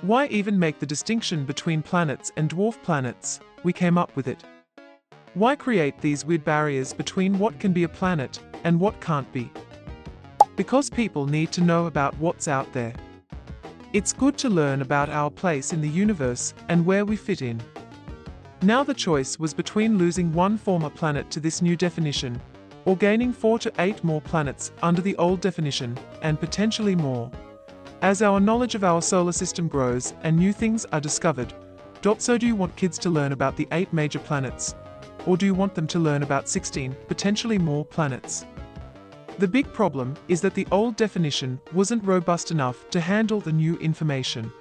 Why even make the distinction between planets and dwarf planets? We came up with it. Why create these weird barriers between what can be a planet and what can't be? Because people need to know about what's out there. It's good to learn about our place in the universe and where we fit in. Now the choice was between losing one former planet to this new definition, or gaining 4 to 8 more planets under the old definition, and potentially more. As our knowledge of our solar system grows and new things are discovered, so do you want kids to learn about the 8 major planets? Or do you want them to learn about 16, potentially more planets? The big problem is that the old definition wasn't robust enough to handle the new information.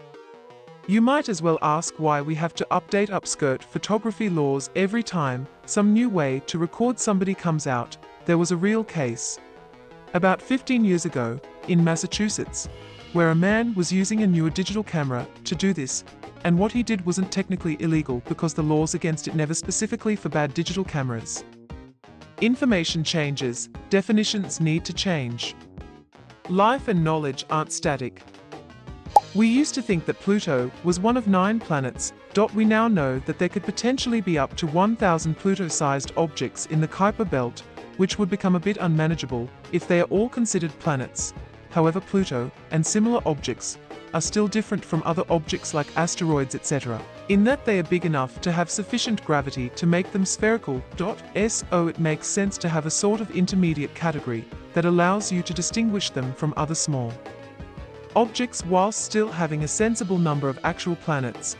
You might as well ask why we have to update upskirt photography laws every time some new way to record somebody comes out. There was a real case about 15 years ago in Massachusetts, where a man was using a newer digital camera to do this, and what he did wasn't technically illegal because the laws against it never specifically forbade digital cameras. Information changes, definitions need to change. Life and knowledge aren't static. We used to think that Pluto was one of 9 planets. We now know that there could potentially be up to 1,000 Pluto-sized objects in the Kuiper belt, which would become a bit unmanageable if they are all considered planets. However, Pluto and similar objects are still different from other objects like asteroids, etc., in that they are big enough to have sufficient gravity to make them spherical. So it makes sense to have a sort of intermediate category that allows you to distinguish them from other small objects whilst still having a sensible number of actual planets,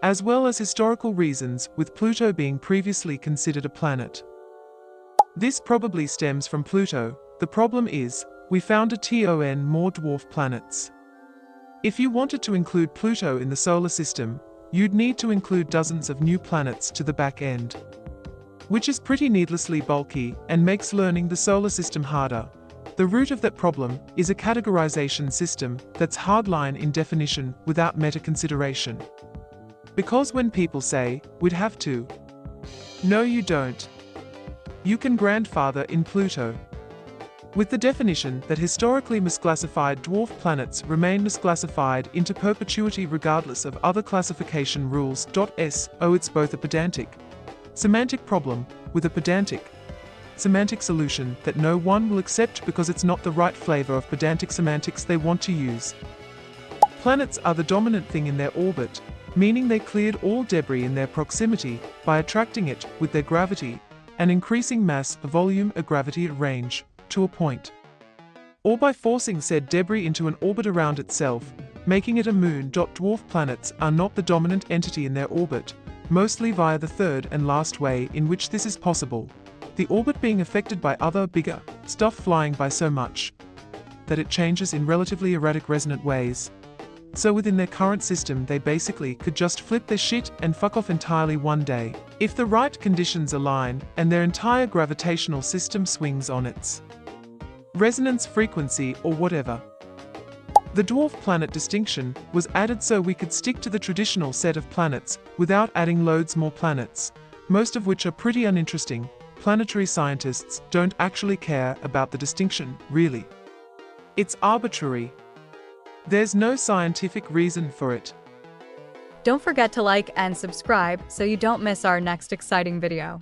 as well as historical reasons with Pluto being previously considered a planet. This probably stems from Pluto. The problem is, we found a ton more dwarf planets. If you wanted to include Pluto in the solar system, you'd need to include dozens of new planets to the back end, which is pretty needlessly bulky and makes learning the solar system harder. The root of that problem is a categorization system that's hardline in definition without meta-consideration. Because when people say, "we'd have to," no you don't. You can grandfather in Pluto. With the definition that historically misclassified dwarf planets remain misclassified into perpetuity regardless of other classification rules. It's both a pedantic, semantic problem with a pedantic, semantic solution that no one will accept because it's not the right flavor of pedantic semantics they want to use. Planets are the dominant thing in their orbit, meaning they cleared all debris in their proximity by attracting it with their gravity and increasing mass, volume, or gravity at range to a point, or by forcing said debris into an orbit around itself, making it a moon. Dwarf planets are not the dominant entity in their orbit, mostly via the third and last way in which this is possible, the orbit being affected by other, bigger stuff flying by so much that it changes in relatively erratic resonant ways. So within their current system they basically could just flip their shit and fuck off entirely one day, if the right conditions align and their entire gravitational system swings on its resonance frequency or whatever. The dwarf planet distinction was added so we could stick to the traditional set of planets without adding loads more planets, most of which are pretty uninteresting. Planetary scientists don't actually care about the distinction, really. It's arbitrary. There's no scientific reason for it. Don't forget to like and subscribe so you don't miss our next exciting video.